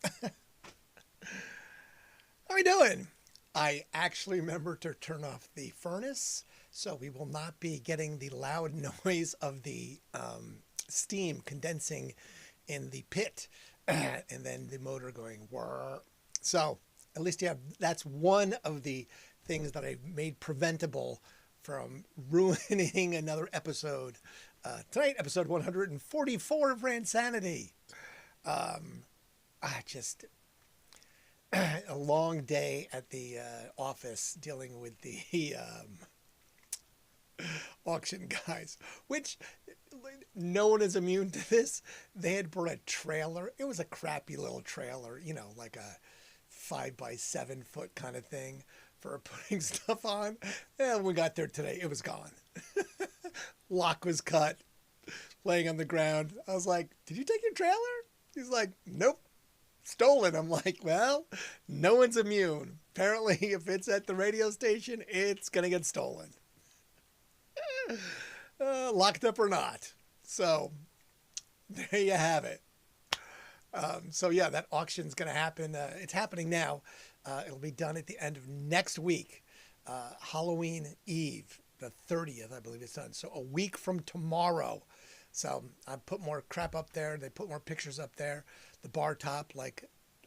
How are we doing? I actually remember to turn off the furnace, so we will not be getting the loud noise of the steam condensing in the pit, and then the motor going whir. So at least you have that's one of the things that I've made preventable from ruining another episode. Tonight, episode 144 of Randsanity. I just a long day at the office dealing with the auction guys, which no one is immune to this. They had brought a trailer. It was a crappy little trailer, like a 5 by 7 foot kind of thing for putting stuff on. And when we got there today, it was gone. Lock was cut, laying on the ground. I was like, "Did you take your trailer?" He's like, "Nope. Stolen." I'm like, well, no one's immune. Apparently, if it's at the radio station, it's going to get stolen. Locked up or not. So, there you have it. So, yeah, that auction's going to happen. It's happening now. It'll be done at the end of next week, Halloween Eve, the 30th, I believe it's done. So, a week from tomorrow. So I put more crap up there. They put more pictures up there. The bar top, like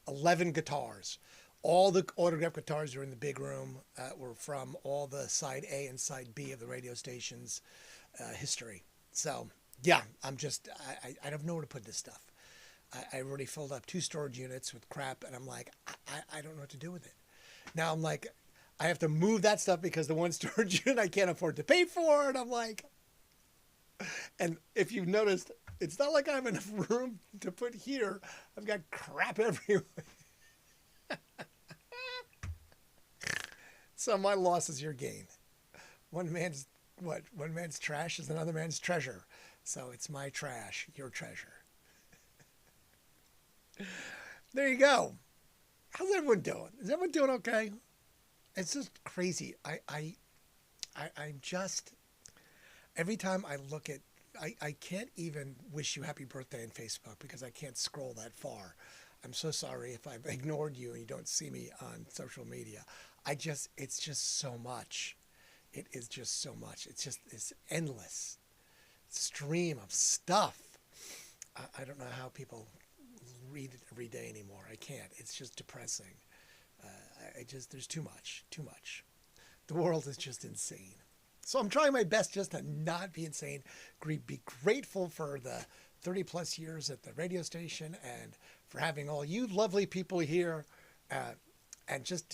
11 guitars. All the autographed guitars are in the big room. Were from all the side A and side B of the radio station's history. So yeah, I don't know where to put this stuff. I already filled up 2 storage units with crap, and I'm like, I don't know what to do with it. Now I'm like, I have to move that stuff because the one storage unit I can't afford to pay for, and I'm like. And if you've noticed, it's not like I have enough room to put here. I've got crap everywhere. So my loss is your gain. One man's One man's trash is another man's treasure. So it's my trash, your treasure. There you go. How's everyone doing? Is everyone doing okay? It's just crazy. I'm just every time I look at, I can't even wish you happy birthday on Facebook because I can't scroll that far. I'm so sorry if I've ignored you and you don't see me on social media. It's just so much. It is just so much. It's just this endless stream of stuff. I don't know how people read it every day anymore. I can't. It's just depressing. There's too much. The world is just insane. So I'm trying my best just to not be insane, be grateful for the 30 plus years at the radio station and for having all you lovely people here, and just,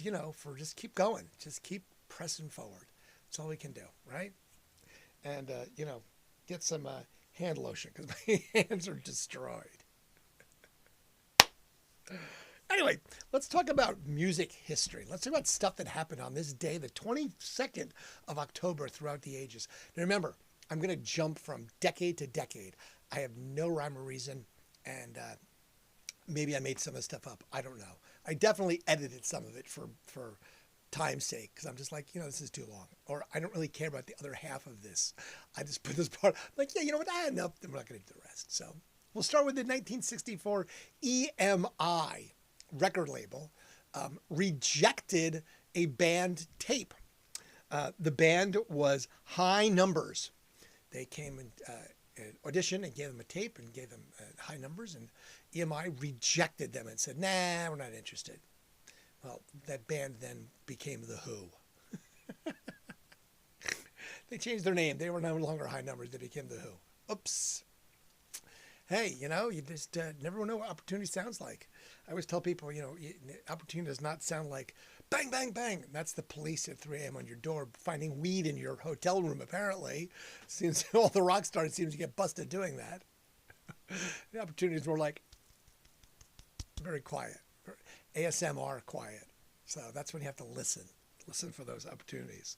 just keep going, just keep pressing forward. That's all we can do, right? And, get some hand lotion because my hands are destroyed. Anyway, let's talk about music history. Let's talk about stuff that happened on this day, the 22nd of October throughout the ages. Now remember, I'm going to jump from decade to decade. I have no rhyme or reason, and maybe I made some of the stuff up. I don't know. I definitely edited some of it for time's sake because I'm just like, this is too long. Or I don't really care about the other half of this. I just put this part, like, yeah, you know what? Nope, then we're not going to do the rest. So we'll start with the 1964 EMI record label rejected a band tape. The band was High Numbers. They came and auditioned and gave them a tape and gave them High Numbers, and EMI rejected them and said, "Nah, we're not interested." Well, that band then became The Who. They changed their name. They were no longer High Numbers. They became The Who. Oops. Hey, you just never know what opportunity sounds like. I always tell people, opportunity does not sound like bang, bang, bang. That's the police at 3 a.m. on your door finding weed in your hotel room, apparently. Seems all the rock stars seem to get busted doing that. The opportunity is more like very quiet, ASMR quiet. So that's when you have to listen for those opportunities.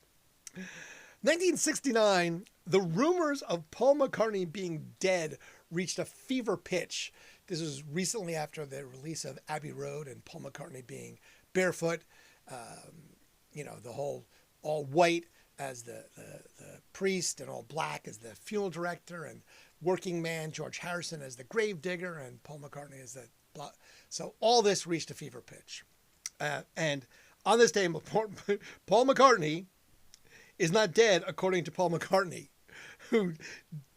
1969, the rumors of Paul McCartney being dead reached a fever pitch. This was recently after the release of Abbey Road and Paul McCartney being barefoot, the whole all white as the priest and all black as the funeral director, and working man George Harrison as the grave digger, and Paul McCartney as the So all this reached a fever pitch. And on this day, Paul McCartney is not dead, according to Paul McCartney, who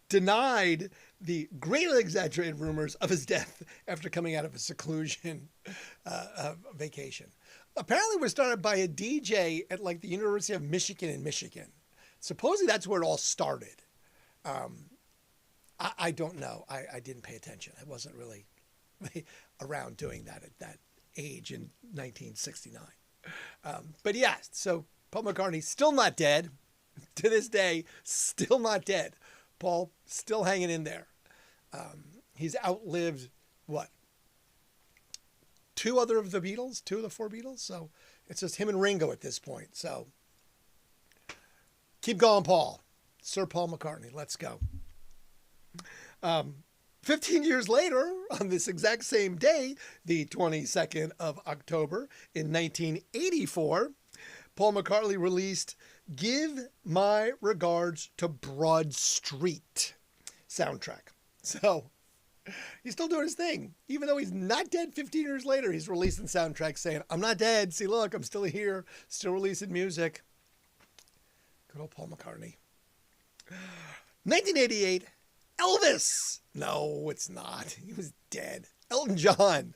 denied the greatly exaggerated rumors of his death after coming out of a seclusion vacation. Apparently, it was started by a DJ at like the University of Michigan in Michigan. Supposedly, that's where it all started. I don't know. I didn't pay attention. I wasn't really around doing that at that age in 1969. But yeah, so Paul McCartney still not dead. To this day, still not dead. Paul still hanging in there. He's outlived, what? Two of the four Beatles. So it's just him and Ringo at this point. So keep going, Paul. Sir Paul McCartney. Let's go. 15 years later, on this exact same day, the 22nd of October in 1984, Paul McCartney released Give My Regards to Broad Street soundtrack. So he's still doing his thing. Even though he's not dead 15 years later, he's releasing soundtracks saying, I'm not dead. See, look, I'm still here, still releasing music. Good old Paul McCartney. 1988, Elvis. No, it's not. He was dead. Elton John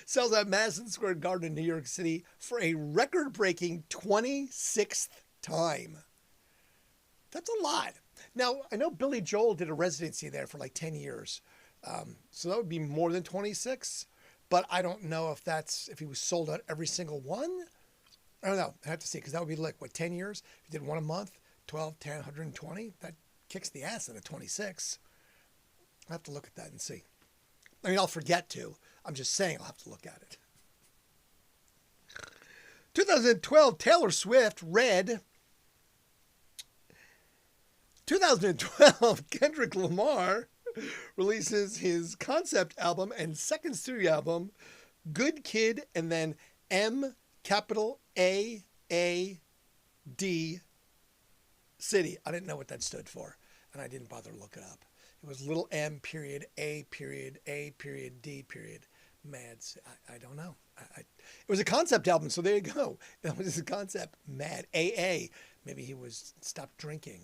sells out Madison Square Garden in New York City for a record-breaking 26th time. That's a lot. Now, I know Billy Joel did a residency there for like 10 years. So that would be more than 26. But I don't know if he was sold out every single one. I don't know. I have to see, because that would be like, what, 10 years? If you did one a month, 12, 10, 120. That kicks the ass into 26. I'll have to look at that and see. I mean, I'll forget to. I'm just saying I'll have to look at it. 2012, Taylor Swift, Red. 2012, Kendrick Lamar releases his concept album and second studio album, Good Kid, and then MAAD City. I didn't know what that stood for, and I didn't bother to look it up. It was little M period A period A period D period. Mads. I don't know. It was a concept album, so there you go. It was a concept. Mad. AA. Maybe he was stopped drinking.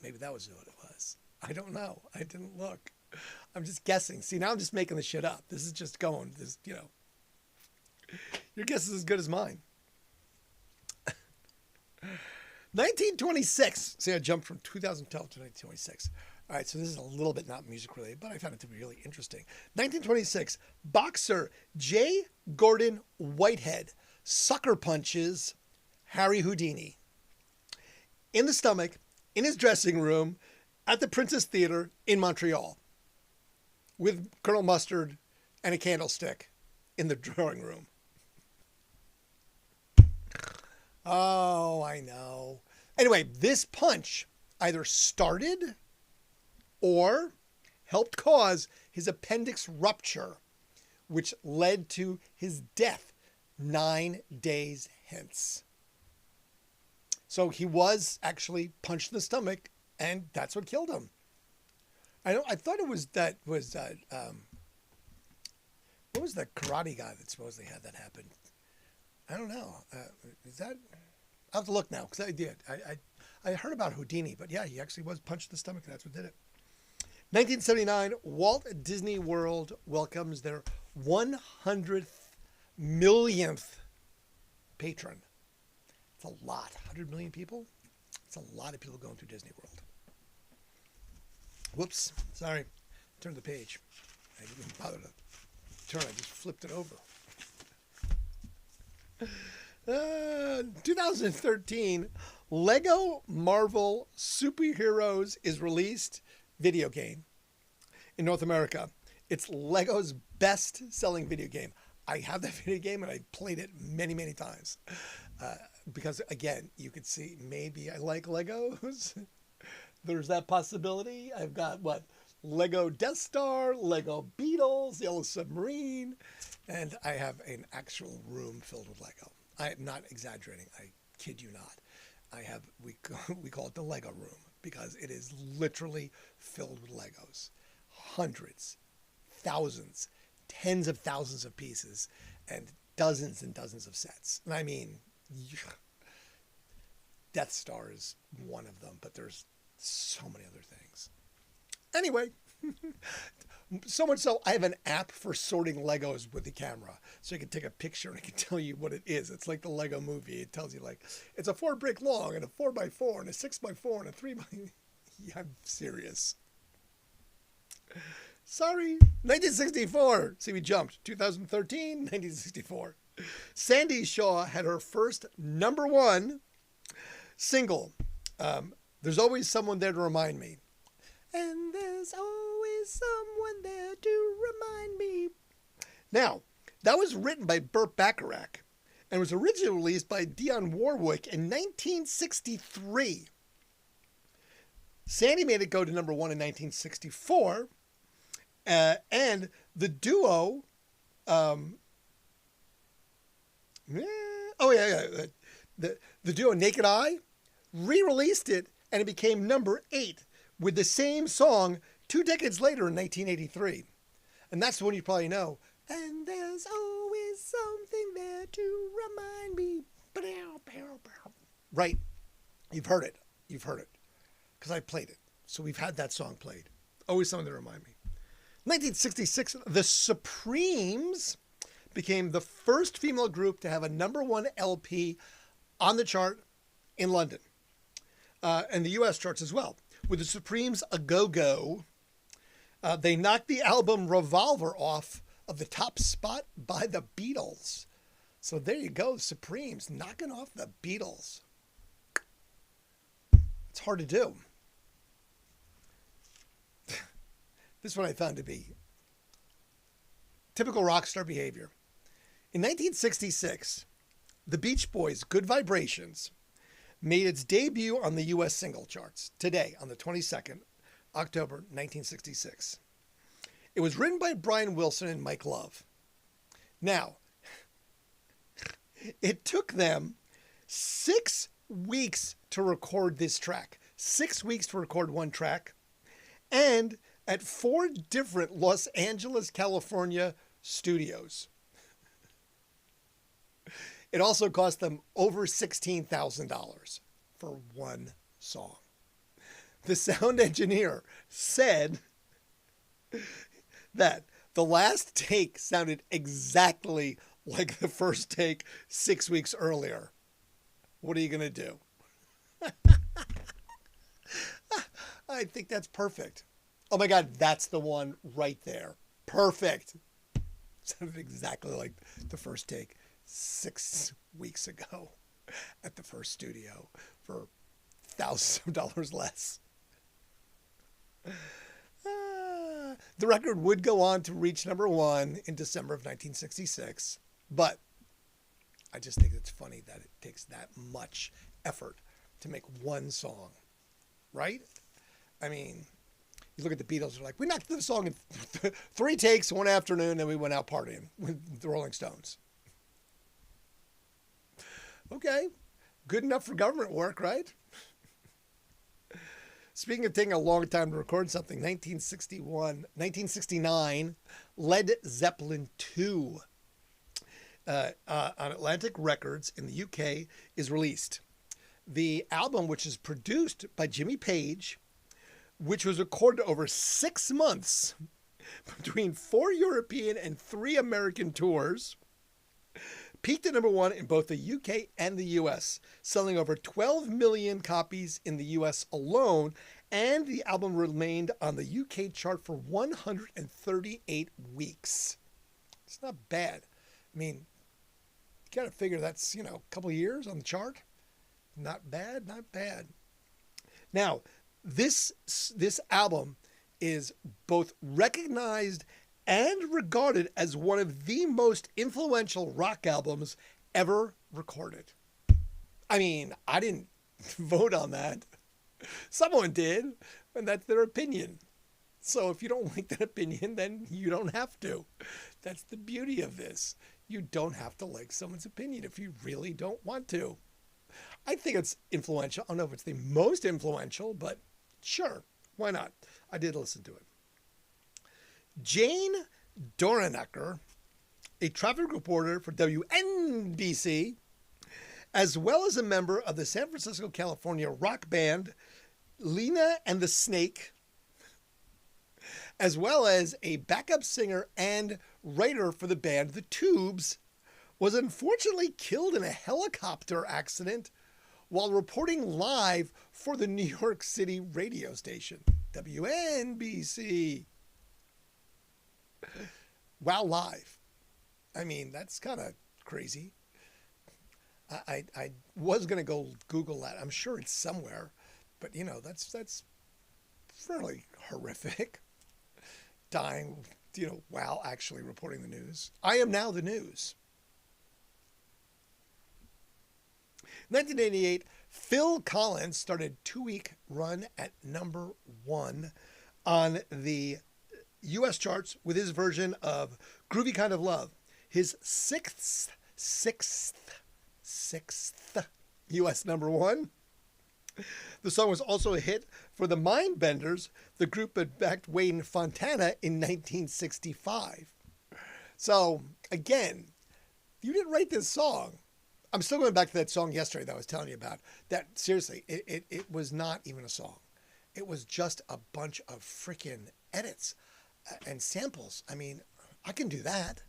Maybe that was what it was. I don't know. I didn't look. I'm just guessing. See, now I'm just making the shit up. This is just going. This, your guess is as good as mine. 1926. See, I jumped from 2012 to 1926. All right, so this is a little bit not music related, but I found it to be really interesting. 1926, boxer J. Gordon Whitehead sucker punches Harry Houdini in the stomach in his dressing room at the Princess Theater in Montreal with Colonel Mustard and a candlestick in the drawing room. Oh, I know. Anyway, this punch either started or helped cause his appendix rupture, which led to his death 9 days hence. So he was actually punched in the stomach, and that's what killed him. I thought it was what was the karate guy that supposedly had that happen? I don't know. Is that? I'll have to look now, because I did. I heard about Houdini, but yeah, he actually was punched in the stomach, and that's what did it. 1979, Walt Disney World welcomes their 100th millionth patron. It's a lot. 100 million people? It's a lot of people going through Disney World. Whoops. Sorry. Turn the page. I didn't bother to turn. I just flipped it over. 2013, Lego Marvel Superheroes is released video game in North America. It's Lego's best-selling video game. I have that video game, and I played it many, many times. Because, again, you could see maybe I like Legos. There's that possibility. I've got, Lego Death Star, Lego Beatles, Yellow Submarine, and I have an actual room filled with Lego. I'm not exaggerating. I kid you not. We call it the Lego room because it is literally filled with Legos. Hundreds, thousands, tens of thousands of pieces and dozens of sets. And I mean, Death Star is one of them, but there's so many other things. Anyway, so much so, I have an app for sorting Legos with the camera. So you can take a picture and it can tell you what it is. It's like the Lego movie. It tells you like, it's a 4-brick long and a 4x4 and a 6x4 and a 3x... Yeah, I'm serious. Sorry. 1964. See, we jumped. 2013, 1964. Sandy Shaw had her first #1 single. There's always someone there to remind me. And there's always someone there to remind me. Now, that was written by Burt Bacharach and was originally released by Dionne Warwick in 1963. Sandy made it go to #1 in 1964. And the duo, the duo Naked Eye re-released it and it became #8 with the same song 2 decades later in 1983. And that's the one you probably know. And there's always something there to remind me. Right. You've heard it. Because I played it. So we've had that song played. Always something to remind me. 1966, the Supremes became the first female group to have a #1 LP on the chart in London. And the US charts as well. With the Supremes A Go-Go, they knocked the album Revolver off of the top spot by the Beatles. So there you go, Supremes knocking off the Beatles. It's hard to do. This is what I found to be typical rock star behavior. In 1966, the Beach Boys' Good Vibrations made its debut on the U.S. single charts today on the 22nd, October 1966. It was written by Brian Wilson and Mike Love. Now, it took them 6 weeks to record this track. 6 weeks to record one track. And at 4 different Los Angeles, California studios. It also cost them over $16,000 for one song. The sound engineer said that the last take sounded exactly like the first take 6 weeks earlier. What are you going to do? I think that's perfect. Oh my God, that's the one right there. Perfect. Sounded exactly like the first take 6 weeks ago at the first studio for thousands of dollars less. The record would go on to reach #1 in December of 1966, but I just think it's funny that it takes that much effort to make one song, right? I mean, you look at the Beatles, they're like, we knocked the song in 3 takes one afternoon, and we went out partying with the Rolling Stones. Okay, good enough for government work, right? Speaking of taking a long time to record something, 1969, Led Zeppelin II on Atlantic Records in the UK is released. The album, which is produced by Jimmy Page, which was recorded over 6 months between 4 European and 3 American tours, peaked at #1 in both the UK and the US, selling over 12 million copies in the US alone, and the album remained on the UK chart for 138 weeks. It's not bad. I mean, you got to figure that's, a couple of years on the chart. Not bad, not bad. Now, this album is both recognized and regarded as one of the most influential rock albums ever recorded. I mean, I didn't vote on that. Someone did, and that's their opinion. So if you don't like that opinion, then you don't have to. That's the beauty of this. You don't have to like someone's opinion if you really don't want to. I think it's influential. I don't know if it's the most influential, but sure, why not? I did listen to it. Jane Dornacker, a traffic reporter for WNBC, as well as a member of the San Francisco, California rock band Lena and the Snake, as well as a backup singer and writer for the band The Tubes, was unfortunately killed in a helicopter accident while reporting live for the New York City radio station, WNBC. Wow, live. I mean, that's kind of crazy. I was going to go Google that. I'm sure it's somewhere. But, you know, that's fairly horrific. Dying, you know, while actually reporting the news. I am now the news. 1988, Phil Collins started a 2-week run at number 1 on the U.S. charts with his version of Groovy Kind of Love, his sixth U.S. number 1. The song was also a hit for the Mindbenders, the group that backed Wayne Fontana in 1965. So, again, you didn't write this song. I'm still going back to that song yesterday that I was telling you about. That, seriously, it was not even a song. It was just a bunch of freaking edits and samples. I mean, I can do that.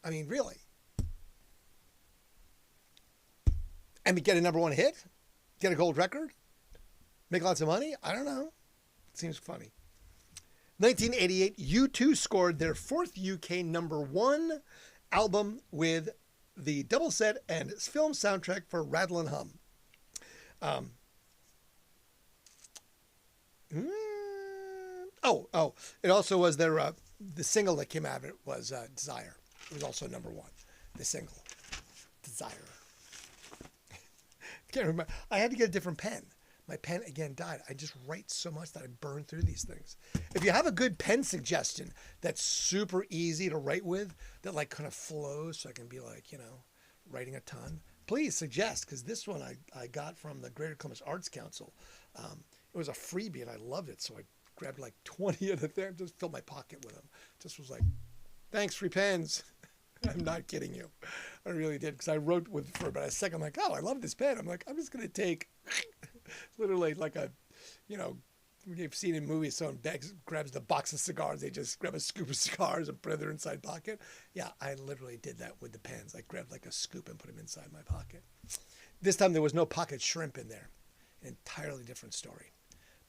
I mean, really. And get a number 1 hit? Get a gold record? Make lots of money? I don't know. It seems funny. 1988, U2 scored their 4th UK number 1 album with the double set and film soundtrack for Rattle and Hum. It also was their the single that came out of it was Desire. It was also number 1. The single, Desire. Can't remember. I had to get a different pen. My pen again died. I just write so much that I burn through these things. If you have a good pen suggestion that's super easy to write with, that like kind of flows so I can be like, you know, writing a ton, please suggest, because this one I got from the Greater Columbus Arts Council. It was a freebie and I loved it. So I grabbed like 20 of the things, just filled my pocket with them. Just was like, thanks, free pens. I'm not kidding you. I really did, because I wrote with for about a second. I'm like, oh, I love this pen. I'm like, I'm just going to take literally like a, you know, you've seen in movies, someone grabs the box of cigars. They just grab a scoop of cigars and put it in their inside pocket. Yeah, I literally did that with the pens. I grabbed like a scoop and put them inside my pocket. This time there was no pocket shrimp in there. An entirely different story.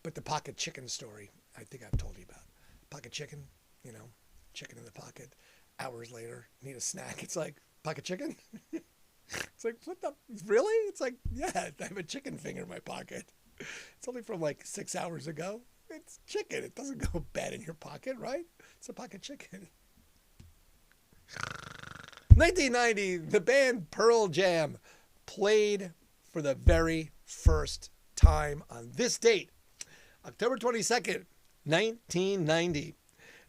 But the pocket chicken story, I think I've told you about. Pocket chicken, you know, chicken in the pocket. Hours later, need a snack. It's like, pocket chicken? It's like, what the, really? It's like, yeah, I have a chicken finger in my pocket. It's only from like 6 hours ago. It's chicken. It doesn't go bad in your pocket, right? It's a pocket chicken. 1990, the band Pearl Jam played for the very first time on this date, October 22nd, 1990.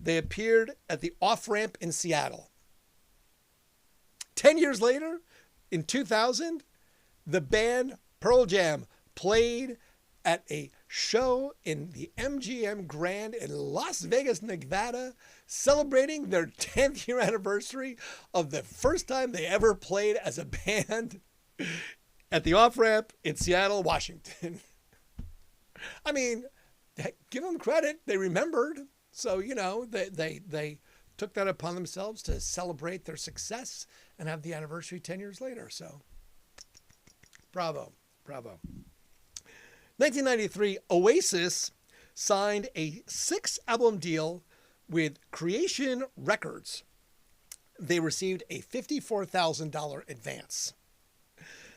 They appeared at the Off-Ramp in Seattle. 10 years later, in 2000, the band Pearl Jam played at a show in the MGM Grand in Las Vegas, Nevada, celebrating their 10th year anniversary of the first time they ever played as a band at the Off-Ramp in Seattle, Washington. I mean, give them credit. They remembered. So, you know, they took that upon themselves to celebrate their success and have the anniversary 10 years later. So, bravo. 1993, Oasis signed a 6-album deal with Creation Records. They received a $54,000 advance.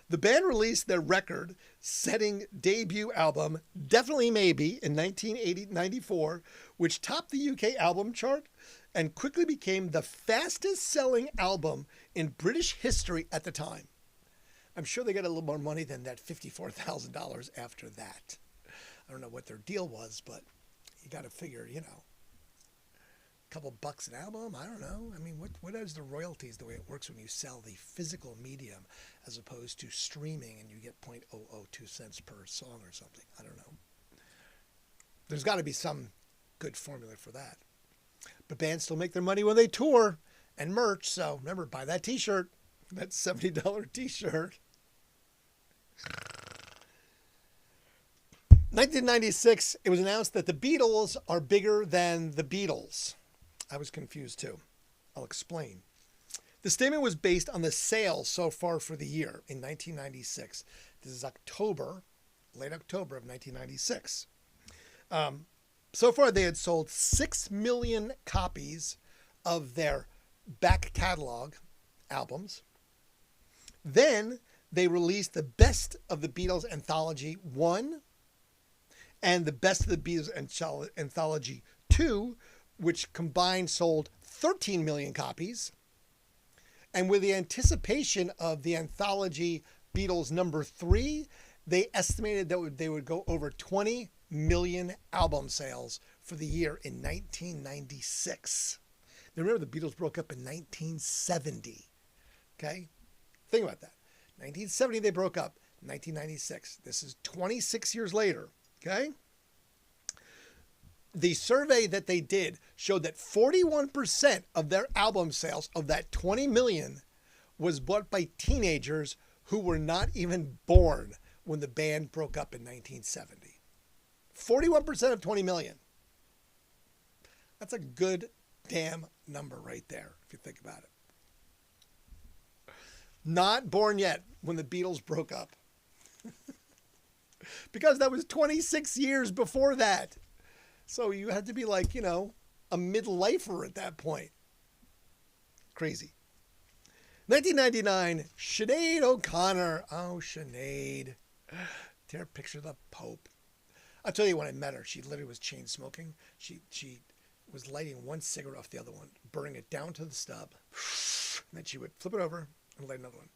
The band released their record-setting debut album, Definitely Maybe, in 1994, which topped the UK album chart and quickly became the fastest-selling album in British history at the time. I'm sure they got a little more money than that $54,000 after that. I don't know what their deal was, but you got to figure, you know, a couple bucks an album. I don't know. I mean, what is the royalties, the way it works when you sell the physical medium as opposed to streaming and you get 0.002 cents per song or something? I don't know. There's got to be some good formula for that. But bands still make their money when they tour and merch. So remember, buy that t-shirt, that $70 t-shirt. 1996, it was announced that the Beatles are bigger than the Beatles. I was confused too. I'll explain. The statement was based on the sales so far for the year in 1996. This is October, late October of 1996. So far, they had sold 6 million copies of their back catalog albums. Then they released the Best of the Beatles Anthology 1 and the Best of the Beatles Anthology 2, which combined sold 13 million copies. And with the anticipation of the anthology Beatles number 3, they estimated that they would go over 20 million album sales for the year in 1996. Now remember, the Beatles broke up in 1970. Okay? Think about that. 1970 they broke up. 1996. This is 26 years later. Okay? The survey that they did showed that 41% of their album sales, of that 20 million, was bought by teenagers who were not even born when the band broke up in 1970. 41% of 20 million. That's a good damn number right there, if you think about it. Not born yet when the Beatles broke up. Because that was 26 years before that. So you had to be like, a midlifer at that point. Crazy. 1999, Sinead O'Connor. Oh, Sinead. Dare picture the Pope. I'll tell you when I met her, she literally was chain smoking. She was lighting one cigarette off the other one, burning it down to the stub. And then she would flip it over and light another one.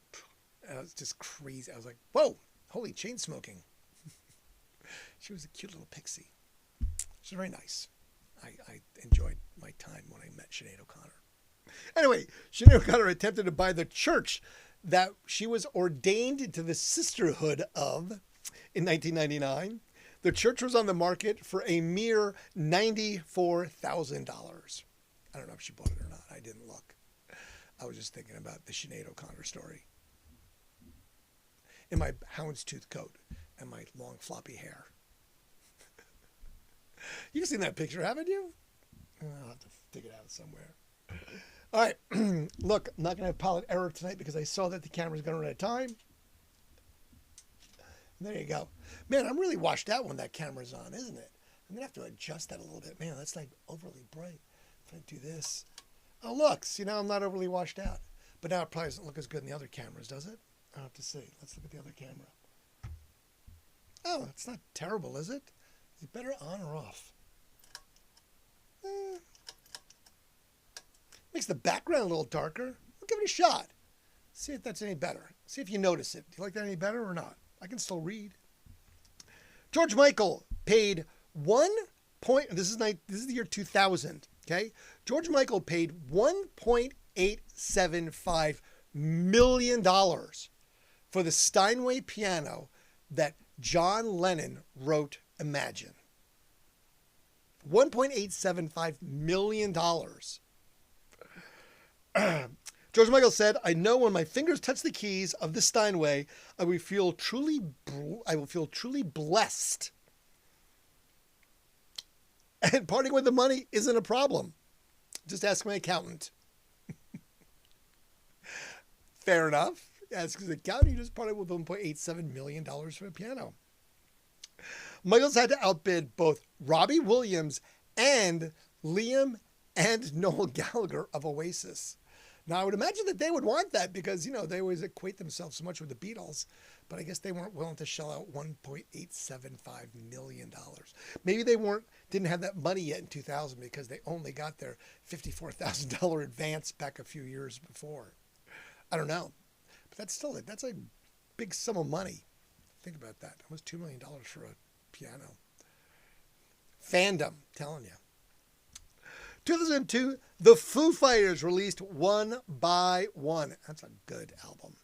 And it was just crazy. I was like, whoa, holy chain smoking. She was a cute little pixie. She was very nice. I enjoyed my time when I met Sinead O'Connor. Anyway, Sinead O'Connor attempted to buy the church that she was ordained into the sisterhood of in 1999. The church was on the market for a mere $94,000. I don't know if she bought it or not. I didn't look. I was just thinking about the Sinead O'Connor story. In my houndstooth coat and my long floppy hair. You've seen that picture, haven't you? I'll have to dig it out somewhere. All right. Look, I'm not going to have pilot error tonight because I saw that the camera's going to run out of time. There you go. Man, I'm really washed out when that camera's on, isn't it? I'm going to have to adjust that a little bit. Man, that's like overly bright. If I do this. Oh, look. See, now I'm not overly washed out. But now it probably doesn't look as good in the other cameras, does it? I'll have to see. Let's look at the other camera. Oh, it's not terrible, is it? Is it better on or off? Makes the background a little darker. We'll give it a shot. See if that's any better. See if you notice it. Do you like that any better or not? I can still read. George Michael paid this is the year 2000, okay? George Michael paid $1.875 million for the Steinway piano that John Lennon wrote Imagine. $1.875 million. George Michael said, "I know when my fingers touch the keys of the Steinway, I will feel truly blessed. And parting with the money isn't a problem. Just ask my accountant." Fair enough. Ask his accountant. He just parted with $1.87 million for a piano. Michaels had to outbid both Robbie Williams and Liam and Noel Gallagher of Oasis. Now, I would imagine that they would want that because, they always equate themselves so much with the Beatles, but I guess they weren't willing to shell out $1.875 million. Maybe they didn't have that money yet in 2000 because they only got their $54,000 advance back a few years before. I don't know. But that's a big sum of money. Think about that. Almost $2 million for a piano. Fandom, telling you. 2002, the Foo Fighters released One by One. That's a good album.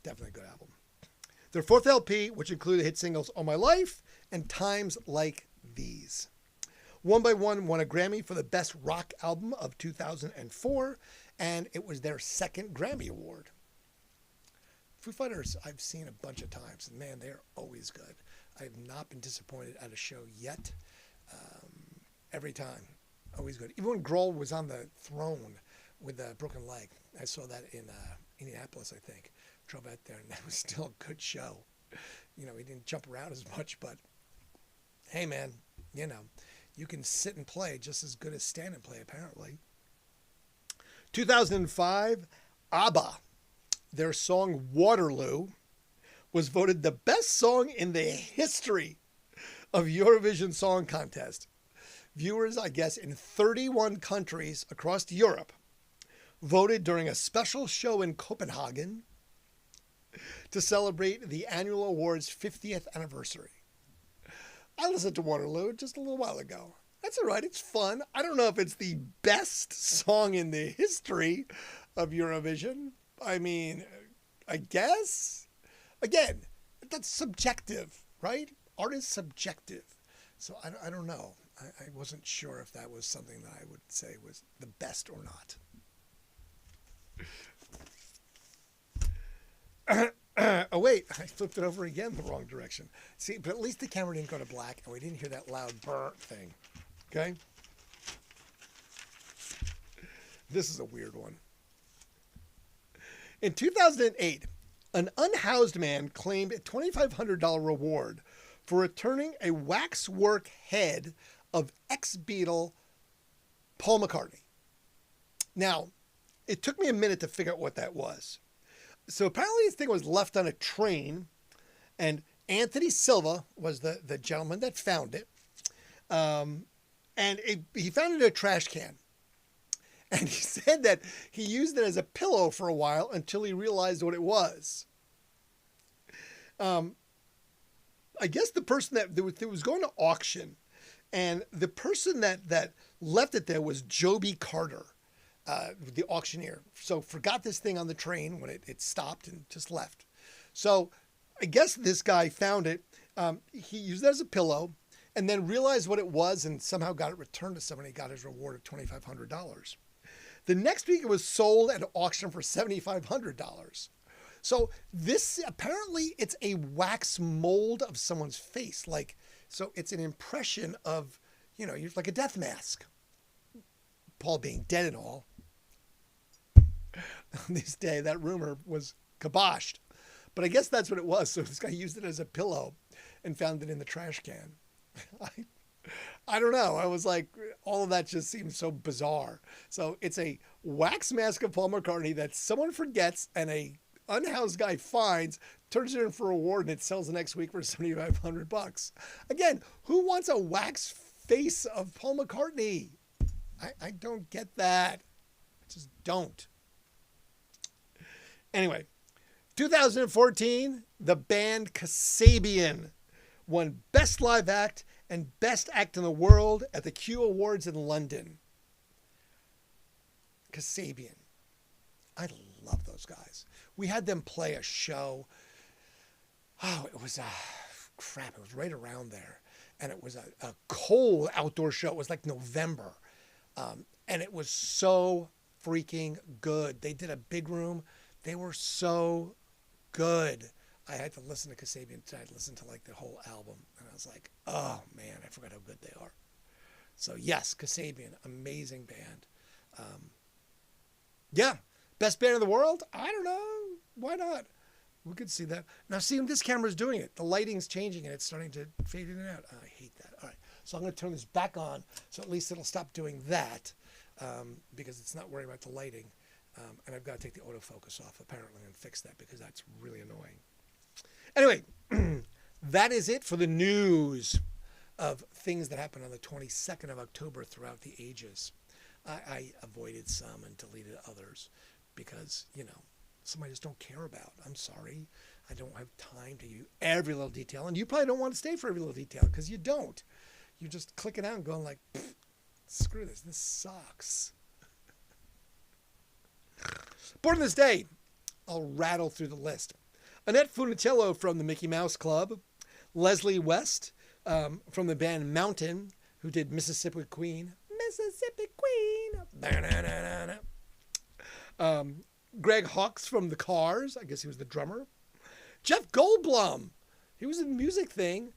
Definitely a good album. Their fourth LP, which included hit singles All My Life and Times Like These. One by One won a Grammy for the Best Rock Album of 2004, and it was their second Grammy Award. Foo Fighters I've seen a bunch of times, and man, they're always good. I have not been disappointed at a show yet. Every time, always good. Even when Grohl was on the throne with a broken leg, I saw that in Indianapolis, I think. Drove out there, and that was still a good show. You know, he didn't jump around as much, but hey, man, you know, you can sit and play just as good as stand and play, apparently. 2005, ABBA, their song Waterloo was voted the best song in the history of Eurovision Song Contest. Viewers, I guess, in 31 countries across Europe voted during a special show in Copenhagen to celebrate the annual award's 50th anniversary. I listened to Waterloo just a little while ago. That's all right. It's fun. I don't know if it's the best song in the history of Eurovision. I mean, I guess. Again, that's subjective, right? Art is subjective. So I don't know. I wasn't sure if that was something that I would say was the best or not. Oh, wait, I flipped it over again the wrong direction. See, but at least the camera didn't go to black and we didn't hear that loud burr thing. Okay? This is a weird one. In 2008, an unhoused man claimed a $2,500 reward for returning a waxwork head of ex-Beatle Paul McCartney. Now, it took me a minute to figure out what that was. So apparently this thing was left on a train, and Anthony Silva was the gentleman that found it. He found it in a trash can. And he said that he used it as a pillow for a while until he realized what it was. I guess the person that was going to auction, and the person that left it there was Joby Carter, the auctioneer. So forgot this thing on the train when it stopped and just left. So I guess this guy found it. He used it as a pillow and then realized what it was and somehow got it returned to someone. He got his reward of $2,500. The next week it was sold at auction for $7,500. So this, apparently it's a wax mold of someone's face. So it's an impression of, you're like a death mask. Paul being dead and all. This day, that rumor was kiboshed. But I guess that's what it was. So this guy used it as a pillow and found it in the trash can. I don't know. I was like, all of that just seems so bizarre. So it's a wax mask of Paul McCartney that someone forgets and a unhoused guy finds, turns it in for a reward, and it sells the next week for $7,500. Again, who wants a wax face of Paul McCartney? I don't get that. I just don't. Anyway, 2014, the band Kasabian won Best Live Act and Best Act in the World at the Q Awards in London. Kasabian. I love those guys. We had them play a show. Oh, it was, it was right around there. And it was a cold outdoor show. It was like November. And it was so freaking good. They did a big room. They were so good. I had to listen to Kasabian. I had to listen to like the whole album. And I was like, oh man, I forgot how good they are. So yes, Kasabian, amazing band. Yeah. Best band in the world? I don't know. Why not? We could see that. Now see, this camera's doing it. The lighting's changing and it's starting to fade in and out. Oh, I hate that. All right. So I'm going to turn this back on so at least it'll stop doing that because it's not worrying about the lighting. And I've got to take the autofocus off apparently and fix that because that's really annoying. Anyway, that is it for the news of things that happened on the 22nd of October throughout the ages. I avoided some and deleted others because, some I just don't care about. I'm sorry. I don't have time to do every little detail. And you probably don't want to stay for every little detail because you don't. You just click it out and going like, screw this. This sucks. Born this day, I'll rattle through the list. Annette Funicello from the Mickey Mouse Club. Leslie West from the band Mountain, who did Mississippi Queen. Mississippi Queen. Ba-na-na-na-na. Greg Hawkes from The Cars. I guess he was the drummer. Jeff Goldblum. He was in the music thing.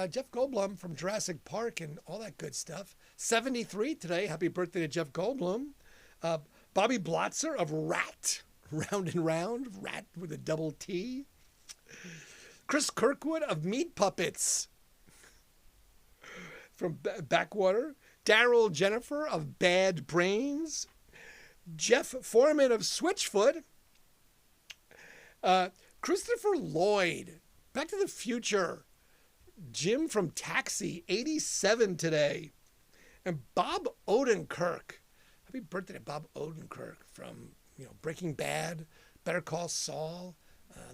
Jeff Goldblum from Jurassic Park and all that good stuff. 73 today. Happy birthday to Jeff Goldblum. Bobby Blotzer of Rat. Round and Round. Rat with a double T. Chris Kirkwood of Meat Puppets. From Backwater. Daryl Jennifer of Bad Brains. Jeff Foreman of Switchfoot. Christopher Lloyd. Back to the Future. Jim from Taxi, 87 today. And Bob Odenkirk. Happy birthday to Bob Odenkirk from, Breaking Bad, Better Call Saul,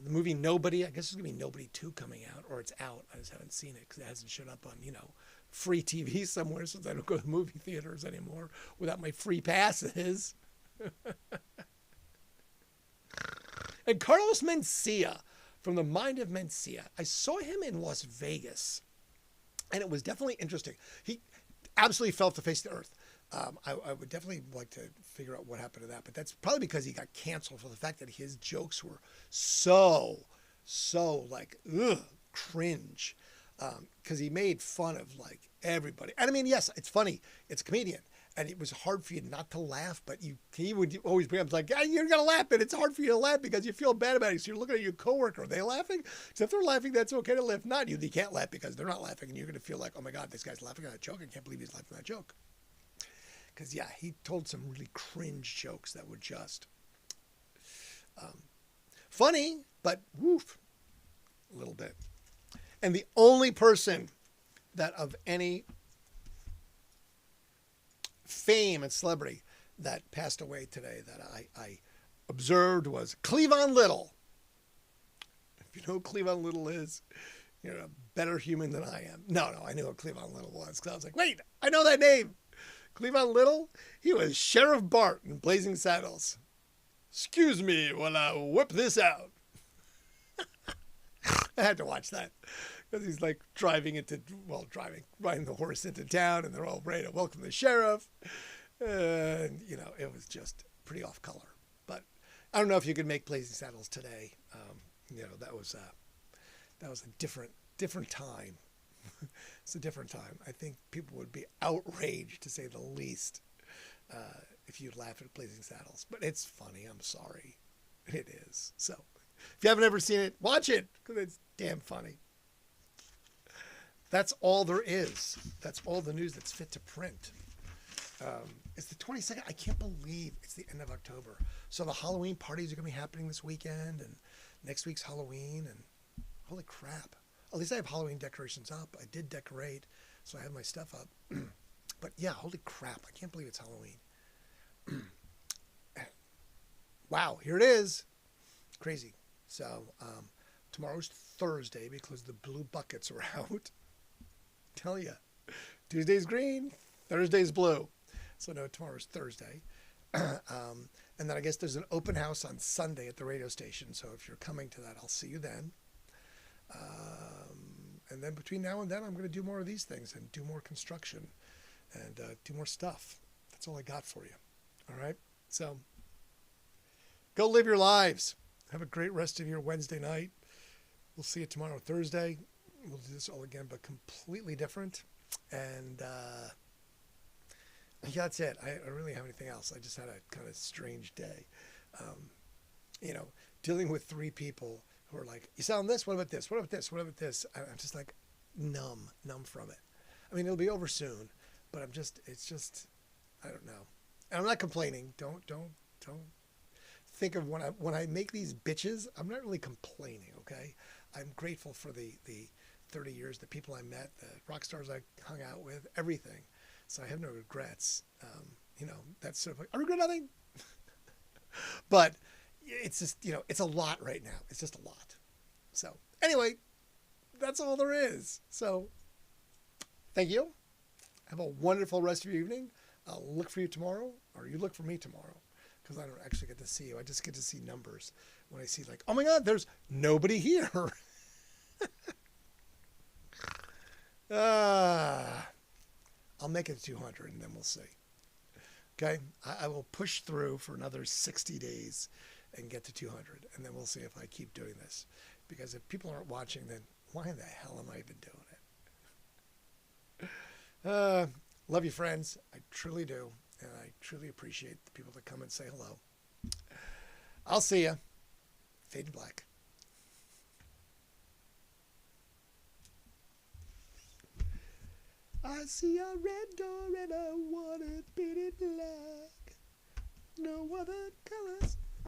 the movie Nobody. I guess there's going to be Nobody 2 coming out, or it's out. I just haven't seen it because it hasn't shown up on, free TV somewhere since I don't go to movie theaters anymore without my free passes. And Carlos Mencia from The Mind of Mencia. I saw him in Las Vegas, and it was definitely interesting. He absolutely fell off the face of the earth. I would definitely like to figure out what happened to that, but that's probably because he got canceled for the fact that his jokes were so like, cringe. Because he made fun of like everybody. And I mean, yes, it's funny. It's a comedian. And it was hard for you not to laugh, but he would always bring up like, you're going to laugh, and it's hard for you to laugh because you feel bad about it. So you're looking at your coworker. Are they laughing? So if they're laughing, that's okay to laugh. Not you. They can't laugh because they're not laughing. And you're going to feel like, oh my God, this guy's laughing at that joke. I can't believe he's laughing at that joke. Because, yeah, he told some really cringe jokes that were just funny, but woof, a little bit. And the only person that of any fame and celebrity that passed away today that I observed was Cleavon Little. If you know who Cleavon Little is, you're a better human than I am. No, I knew what Cleavon Little was because I was like, wait, I know that name. Cleavon Little, he was Sheriff Bart in Blazing Saddles. Excuse me while I whip this out. I had to watch that because he's like riding the horse into town, and they're all ready to welcome the sheriff. And, it was just pretty off color. But I don't know if you could make Blazing Saddles today. That was a different time. It's a different time. I think people would be outraged, to say the least, if you laugh at Blazing Saddles. But it's funny. I'm sorry. It is. So if you haven't ever seen it, watch it because it's damn funny. That's all there is. That's all the news that's fit to print. It's the 22nd. I can't believe it's the end of October. So the Halloween parties are going to be happening this weekend, and next week's Halloween, and holy crap. At least I have Halloween decorations up. I did decorate, so I have my stuff up. But yeah, holy crap. I can't believe it's Halloween. Wow, here it is. Crazy. So tomorrow's Thursday because the blue buckets are out. Tell ya. Tuesday's green, Thursday's blue. So no, tomorrow's Thursday. And then I guess there's an open house on Sunday at the radio station. So if you're coming to that, I'll see you then. And then between now and then, I'm going to do more of these things and do more construction and do more stuff. That's all I got for you. All right? So go live your lives. Have a great rest of your Wednesday night. We'll see you tomorrow, Thursday. We'll do this all again, but completely different. And yeah, that's it. I don't really have anything else. I just had a kind of strange day. Dealing with three people who are like, you sound this, what about this? What about this? What about this? I'm just like numb from it. I mean, it'll be over soon, but it's just, I don't know. And I'm not complaining. Don't think of when I make these bitches, I'm not really complaining, okay? I'm grateful for the 30 years, the people I met, the rock stars I hung out with, everything. So I have no regrets. That's sort of like, I regret nothing. But it's just, it's a lot right now. It's just a lot. So anyway, that's all there is. So thank you. Have a wonderful rest of your evening. I'll look for you tomorrow, or you look for me tomorrow, because I don't actually get to see you. I just get to see numbers when I see like, oh my God, there's nobody here. I'll I'll make it to 200 and then we'll see. Okay? I will push through for another 60 days and get to 200. And then we'll see if I keep doing this. Because if people aren't watching, then why in the hell am I even doing it? Love you, friends. I truly do. And I truly appreciate the people that come and say hello. I'll see ya. Fade to black. I see a red door and I want it painted black. No other colors.